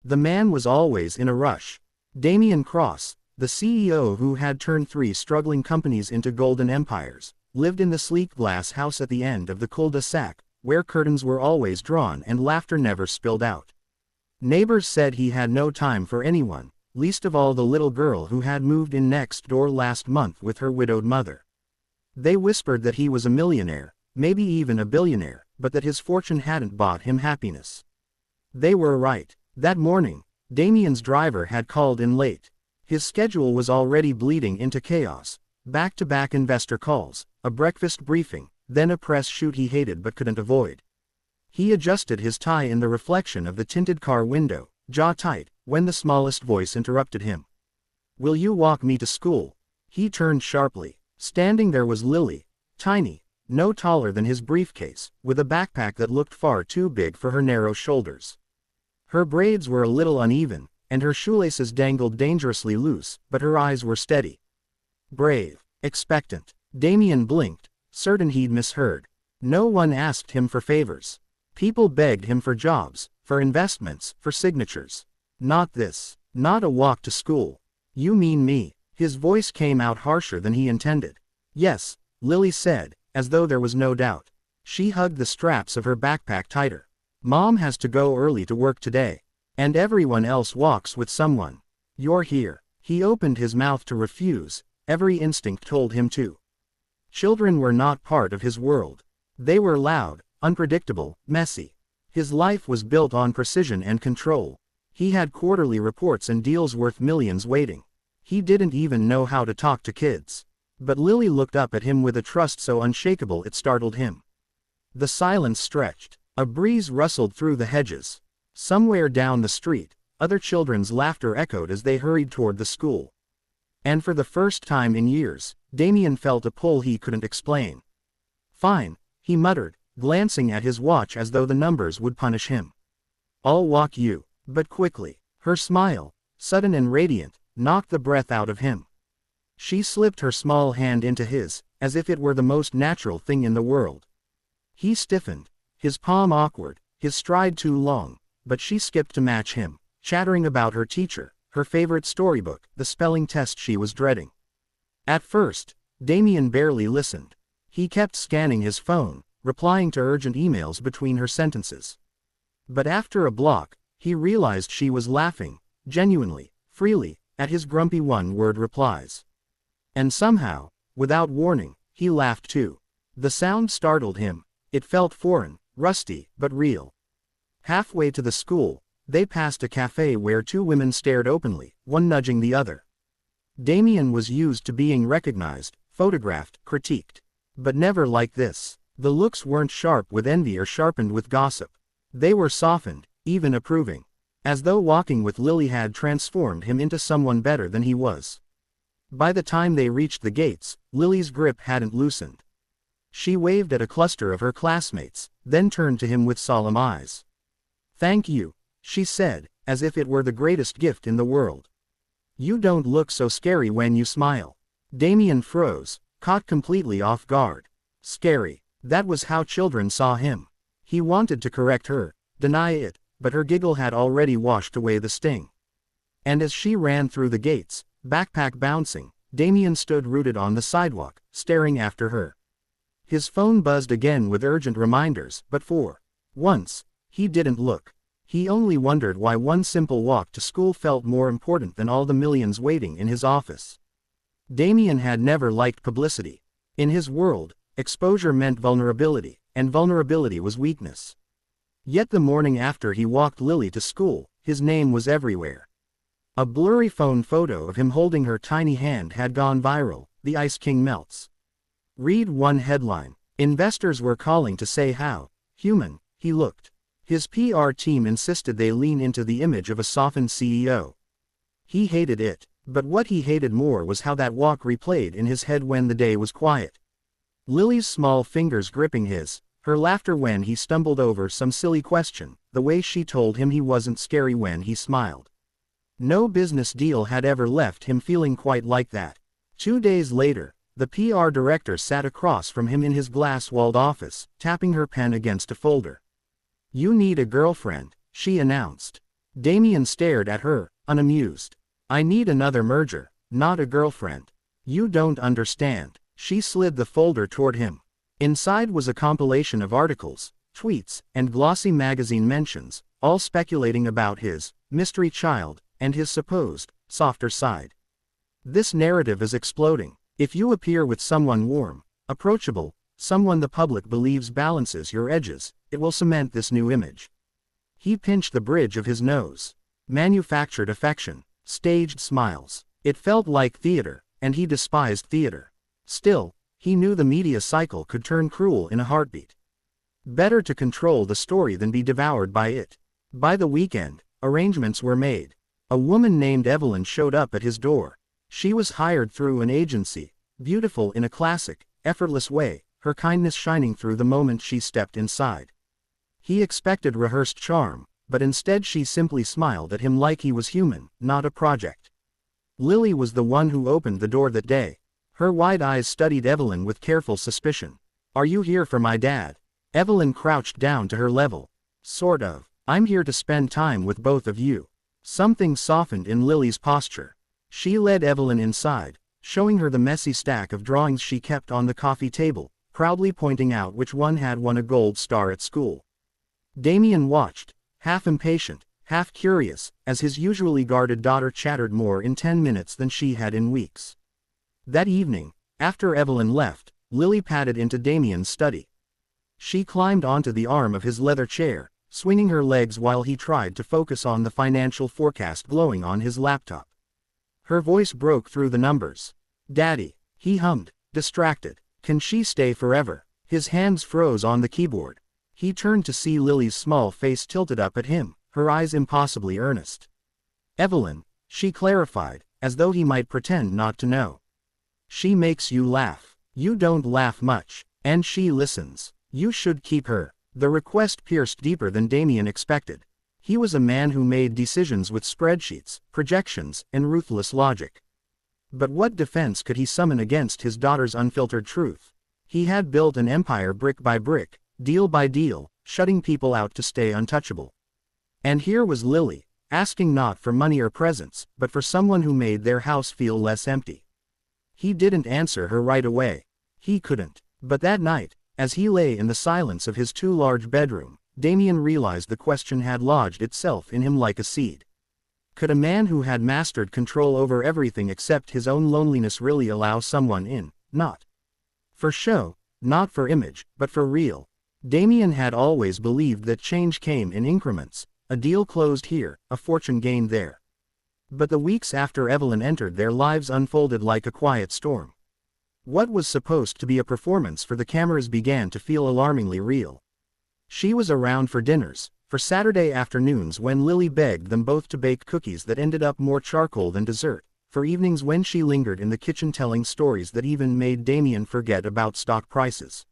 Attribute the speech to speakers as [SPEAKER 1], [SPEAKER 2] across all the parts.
[SPEAKER 1] The man was always in a rush. Damian Cross, the CEO who had turned 3 struggling companies into golden empires, lived in the sleek glass house at the end of the cul-de-sac, where curtains were always drawn and laughter never spilled out. Neighbors said he had no time for anyone, least of all the little girl who had moved in next door last month with her widowed mother. They whispered that he was a millionaire, maybe even a billionaire, but that his fortune hadn't bought him happiness. They were right. That morning, Damian's driver had called in late. His schedule was already bleeding into chaos. Back-to-back investor calls, a breakfast briefing, then a press shoot he hated but couldn't avoid. He adjusted his tie in the reflection of the tinted car window, jaw tight, when the smallest voice interrupted him. "Will you walk me to school?" He turned sharply. Standing there was Lily, tiny, no taller than his briefcase, with a backpack that looked far too big for her narrow shoulders. Her braids were a little uneven, and her shoelaces dangled dangerously loose, but her eyes were steady. Brave, expectant. Damian blinked, certain he'd misheard. No one asked him for favors. People begged him for jobs, for investments, for signatures. Not this. Not a walk to school. "You mean me?" His voice came out harsher than he intended. "Yes," Lily said, as though there was no doubt. She hugged the straps of her backpack tighter. "Mom has to go early to work today. And everyone else walks with someone. You're here." He opened his mouth to refuse, every instinct told him to. Children were not part of his world. They were loud, unpredictable, messy. His life was built on precision and control. He had quarterly reports and deals worth millions waiting. He didn't even know how to talk to kids. But Lily looked up at him with a trust so unshakable it startled him. The silence stretched. A breeze rustled through the hedges. Somewhere down the street, other children's laughter echoed as they hurried toward the school. And for the first time in years, Damian felt a pull he couldn't explain. "Fine," he muttered, glancing at his watch as though the numbers would punish him. "I'll walk you." But quickly, her smile, sudden and radiant, knocked the breath out of him. She slipped her small hand into his, as if it were the most natural thing in the world. He stiffened, his palm awkward, his stride too long, but she skipped to match him, chattering about her teacher, her favorite storybook, the spelling test she was dreading. At first, Damian barely listened. He kept scanning his phone, replying to urgent emails between her sentences. But after a block, he realized she was laughing, genuinely, freely, at his grumpy one-word replies. And somehow, without warning, he laughed too. The sound startled him. It felt foreign, rusty, but real. Halfway to the school, they passed a cafe where 2 women stared openly, one nudging the other. Damian was used to being recognized, photographed, critiqued. But never like this. The looks weren't sharp with envy or sharpened with gossip. They were softened, even approving. As though walking with Lily had transformed him into someone better than he was. By the time they reached the gates, Lily's grip hadn't loosened. She waved at a cluster of her classmates, then turned to him with solemn eyes. "Thank you," she said, as if it were the greatest gift in the world. "You don't look so scary when you smile." Damian froze, caught completely off guard. Scary. That was how children saw him. He wanted to correct her, deny it, but her giggle had already washed away the sting. And as she ran through the gates, backpack bouncing, Damian stood rooted on the sidewalk, staring after her. His phone buzzed again with urgent reminders, but for once, he didn't look. He only wondered why one simple walk to school felt more important than all the millions waiting in his office. Damian had never liked publicity. In his world, exposure meant vulnerability, and vulnerability was weakness. Yet the morning after he walked Lily to school, his name was everywhere. A blurry phone photo of him holding her tiny hand had gone viral. The Ice King melts. Read one headline. Investors were calling to say how human he looked. His PR team insisted they lean into the image of a softened CEO. He hated it, but what he hated more was how that walk replayed in his head when the day was quiet. Lily's small fingers gripping his, her laughter when he stumbled over some silly question, the way she told him he wasn't scary when he smiled. No business deal had ever left him feeling quite like that. 2 days later, the PR director sat across from him in his glass-walled office, tapping her pen against a folder. "You need a girlfriend," she announced. Damien stared at her, unamused. I need another merger, not a girlfriend. You don't understand. She slid the folder toward him. Inside was a compilation of articles, tweets, and glossy magazine mentions, all speculating about his mystery child and his supposed softer side. This narrative is exploding. If you appear with someone warm, approachable, someone the public believes balances your edges, it will cement this new image. He pinched the bridge of his nose. Manufactured affection, staged smiles. It felt like theater, and he despised theater. Still, he knew the media cycle could turn cruel in a heartbeat. Better to control the story than be devoured by it. By the weekend, arrangements were made. A woman named Evelyn showed up at his door. She was hired through an agency, beautiful in a classic, effortless way, her kindness shining through the moment she stepped inside. He expected rehearsed charm, but instead she simply smiled at him like he was human, not a project. Lily was the one who opened the door that day. Her wide eyes studied Evelyn with careful suspicion. Are you here for my dad? Evelyn crouched down to her level. Sort of. I'm here to spend time with both of you. Something softened in Lily's posture. She led Evelyn inside, showing her the messy stack of drawings she kept on the coffee table, proudly pointing out which one had won a gold star at school. Damien watched, half impatient, half curious, as his usually guarded daughter chattered more in 10 minutes than she had in weeks. That evening, after Evelyn left, Lily padded into Damien's study. She climbed onto the arm of his leather chair, swinging her legs while he tried to focus on the financial forecast glowing on his laptop. Her voice broke through the numbers. Daddy, he hummed, distracted. Can she stay forever? His hands froze on the keyboard. He turned to see Lily's small face tilted up at him, her eyes impossibly earnest. Evelyn, she clarified, as though he might pretend not to know. She makes you laugh. You don't laugh much, and she listens. You should keep her. The request pierced deeper than Damien expected. He was a man who made decisions with spreadsheets, projections, and ruthless logic. But what defense could he summon against his daughter's unfiltered truth? He had built an empire brick by brick, deal by deal, shutting people out to stay untouchable. And here was Lily, asking not for money or presents, but for someone who made their house feel less empty. He didn't answer her right away. He couldn't. But that night, as he lay in the silence of his too-large bedroom, Damien realized the question had lodged itself in him like a seed. Could a man who had mastered control over everything except his own loneliness really allow someone in, not for show, not for image, but for real? Damien had always believed that change came in increments, a deal closed here, a fortune gained there. But the weeks after Evelyn entered their lives unfolded like a quiet storm. What was supposed to be a performance for the cameras began to feel alarmingly real. She was around for dinners, for Saturday afternoons when Lily begged them both to bake cookies that ended up more charcoal than dessert, for evenings when she lingered in the kitchen telling stories that even made Damien forget about stock prices.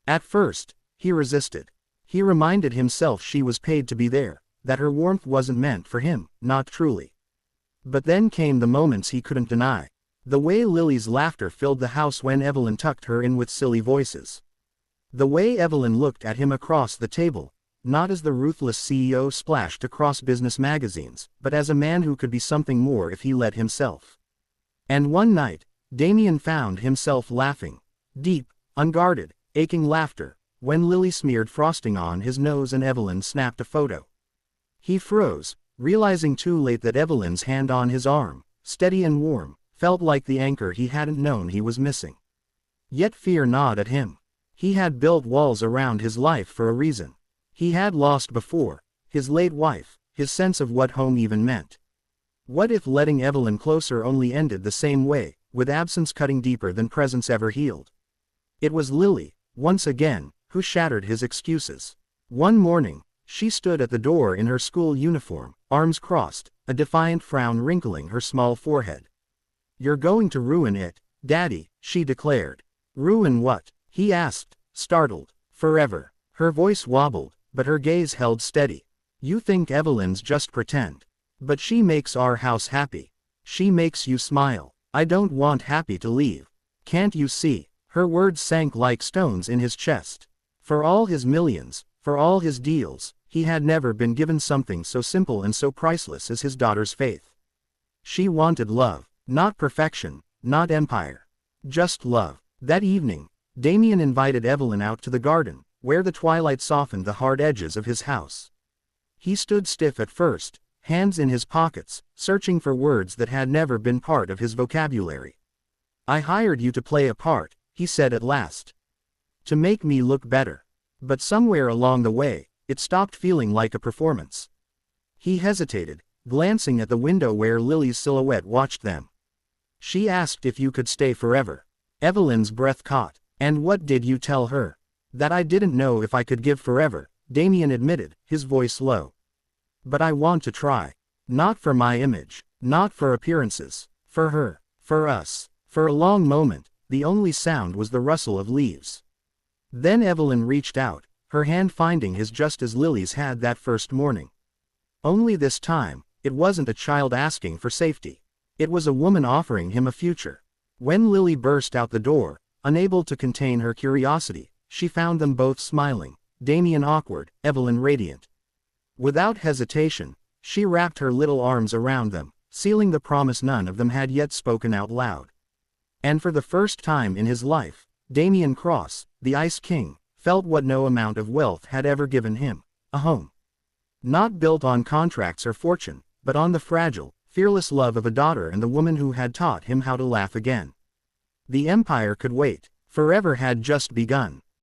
[SPEAKER 1] At first, he resisted. He reminded himself she was paid to be there, that her warmth wasn't meant for him, not truly. But then came the moments he couldn't deny. The way Lily's laughter filled the house when Evelyn tucked her in with silly voices. The way Evelyn looked at him across the table, not as the ruthless CEO splashed across business magazines, but as a man who could be something more if he let himself. And one night, Damien found himself laughing. Deep, unguarded, aching laughter, when Lily smeared frosting on his nose and Evelyn snapped a photo. He froze, realizing too late that Evelyn's hand on his arm, steady and warm, felt like the anchor he hadn't known he was missing. Yet fear gnawed at him. He had built walls around his life for a reason. He had lost before, his late wife, his sense of what home even meant. What if letting Evelyn closer only ended the same way, with absence cutting deeper than presence ever healed? It was Lily, once again, who shattered his excuses. One morning, she stood at the door in her school uniform, arms crossed, a defiant frown wrinkling her small forehead. You're going to ruin it, Daddy, she declared. Ruin what? He asked, startled. Forever. Her voice wobbled, but her gaze held steady. You think Evelyn's just pretend. But she makes our house happy. She makes you smile. I don't want Happy to leave. Can't you see? Her words sank like stones in his chest. For all his millions, for all his deals, He had never been given something so simple and so priceless as his daughter's faith. She wanted love, not perfection, not empire. Just love. That evening, Damien invited Evelyn out to the garden, where the twilight softened the hard edges of his house. He stood stiff at first, hands in his pockets, searching for words that had never been part of his vocabulary. "I hired you to play a part," he said at last. "To make me look better." But somewhere along the way, it stopped feeling like a performance. He hesitated, glancing at the window where Lily's silhouette watched them. "She asked if you could stay forever." Evelyn's breath caught. "And what did you tell her?" "That I didn't know if I could give forever," Damien admitted, his voice low. "But I want to try. Not for my image, not for appearances, for her, for us." For a long moment, the only sound was the rustle of leaves. Then Evelyn reached out, her hand finding his just as Lily's had that first morning. Only this time, it wasn't a child asking for safety. It was a woman offering him a future. When Lily burst out the door, unable to contain her curiosity, she found them both smiling, Damien awkward, Evelyn radiant. Without hesitation, she wrapped her little arms around them, sealing the promise none of them had yet spoken out loud. And for the first time in his life, Damien Cross, the Ice King, felt what no amount of wealth had ever given him: a home. Not built on contracts or fortune, but on the fragile, fearless love of a daughter and the woman who had taught him how to laugh again. The empire could wait. Forever had just begun.